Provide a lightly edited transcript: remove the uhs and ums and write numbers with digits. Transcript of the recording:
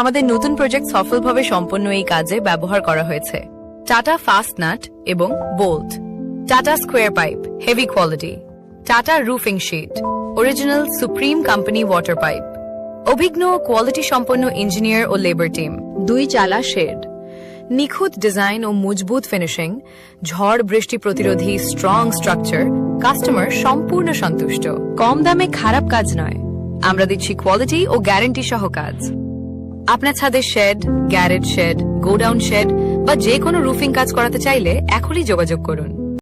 আমাদের নতুন প্রজেক্ট সফলভাবে সম্পন্ন এই কাজে ব্যবহার করা হয়েছে টাটা ফাস্ট নাট এবং bolt, Tata square pipe heavy quality, Tata roofing sheet, original supreme company water pipe, অভিজ্ঞ কোয়ালিটি সম্পন্ন ইঞ্জিনিয়ার ও লেবার টিম, 2 চালা শেড, নিখুঁত ডিজাইন ও মজবুত ফিনিশিং, ঝড় বৃষ্টি প্রতিরোধী স্ট্রং স্ট্রাকচার, কাস্টমার সম্পূর্ণ সন্তুষ্ট। কম দামে খারাপ কাজ নয়, আমরা দিচ্ছি কোয়ালিটি ও গ্যারান্টি সহ কাজ। আপনার ছাদের shed, garage shed, godown shed বা যে কোনো রুফিং কাজ করাতে চাইলে এখনই যোগাযোগ করুন।